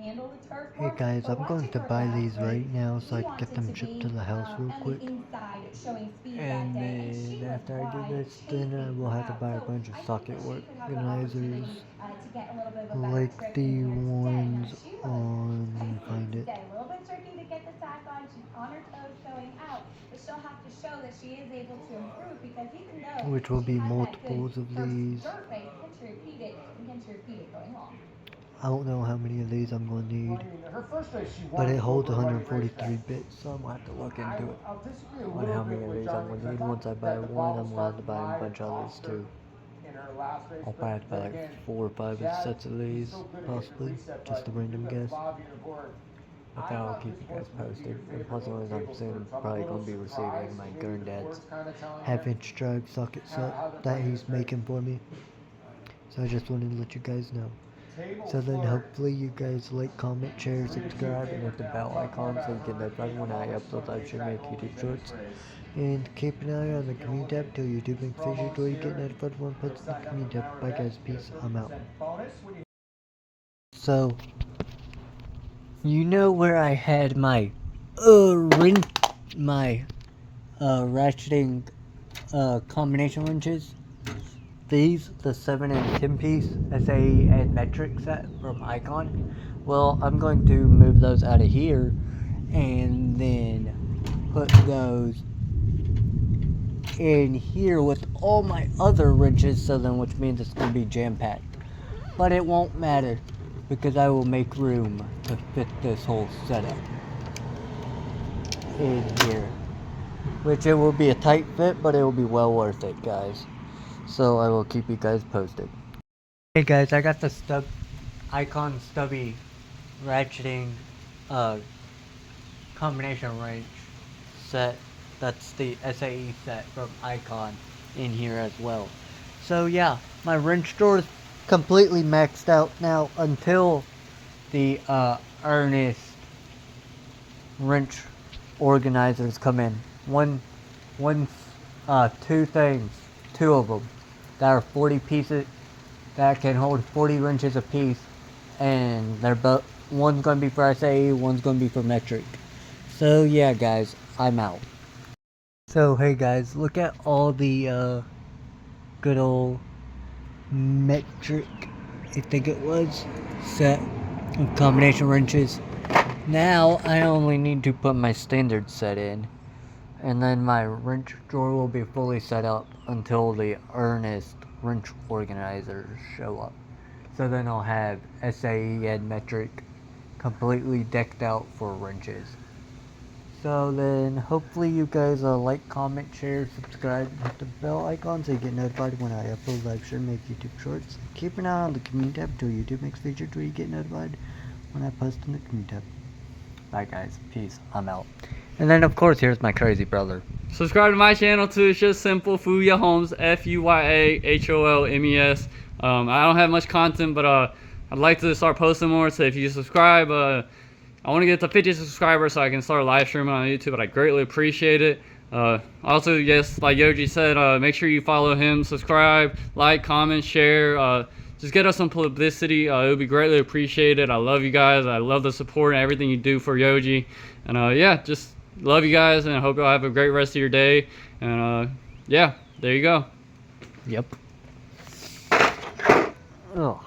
handle the turf Hey more. guys, But I'm going watching to her buy last these race, right now so he I can get wanted them to shipped to be the house real on the quick. inside showing speed that And day, and she then was after I do wide this, then I chasing will her have to out. buy a So bunch of I think socket that she could have the organizers, opportunity to get a little bit of a better like trip in the here today. Now ones she was, on, let I me hate find to it, say, a little bit tricky to get the tack on. She's on her toes going out, but she'll have to show that she is able to improve, because even though which will she be had that good multiples of first these. dirt race, can she repeat it, and can she repeat it going long? I don't know how many of these I'm going to need, Her first race, she but won it the holds Uber Ruddy 143 racetrack. bits, so I'm going to have to look into it I'll disagree a on little how bit many of with these I'm Johnny, going to because need. I Once I thought buy that the one, ball I'm was going to have to starting buy a wide bunch of others off her too. in her last race. I'll probably have to buy Then like again, 4 or 5 sets of these, so good at hitting the possibly, reset just a button, random doing guess. Flavia and Board. But I that'll thought keep this you guys horse would be posted. your And favorite plus, on the I'm table soon first. I'm a probably little going to be receiving surprised, my maybe the granddad's board's kind of telling you half-inch drag socket set how they're that playing he's this race. making for me. So I just wanted to let you guys know. Table So then flirt. hopefully you guys like, comment, share, subscribe, and hit the bell icon so you get notified when I upload live stream make YouTube shorts. And keep an eye on the community tab till YouTube makes features where you get notified when I post in the community tab. Bye guys, peace, I'm out. So, you know where I had my ratcheting combination wrenches? These, the 7 and 10 piece SAE and metric set from Icon. Well, I'm going to move those out of here and then put those in here with all my other wrenches, so then, which means it's going to be jam-packed. But it won't matter because I will make room to fit this whole setup in here. Which it will be a tight fit, but it will be well worth it, guys. So I will keep you guys posted. Hey guys, I got the Icon stubby ratcheting combination wrench set. That's the SAE set from Icon in here as well. So yeah, my wrench drawer is completely maxed out now until the Ernest wrench organizers come in. Two of them that are 40 pieces that can hold 40 wrenches a piece, and they're both, one's gonna be for SAE, one's gonna be for metric. So yeah guys, I'm out. So hey guys, look at all the good old metric, I think it was, set of combination wrenches. Now I only need to put my standard set in, and then my wrench drawer will be fully set up until the Ernest wrench organizers show up. So then I'll have SAE and metric completely decked out for wrenches. So then hopefully you guys like, comment, share, subscribe, and hit the bell icon so you get notified when I upload live stream, make YouTube shorts. Keep an eye on the community tab till YouTube makes features where you get notified when I post in the community tab. Bye guys, peace, I'm out. And then of course here's my crazy brother. Subscribe to my channel too. It's just simple. Fuya Holmes, FUYAHOLMES. I don't have much content, but I'd like to start posting more. So if you subscribe, I want to get to 50 subscribers so I can start live streaming on YouTube. But I greatly appreciate it. Also, yes, like Yoji said, make sure you follow him, subscribe, like, comment, share. Just get us some publicity. It would be greatly appreciated. I love you guys. I love the support and everything you do for Yoji. And yeah, just love you guys, and I hope y'all have a great rest of your day. And yeah, there you go. Yep. Ugh.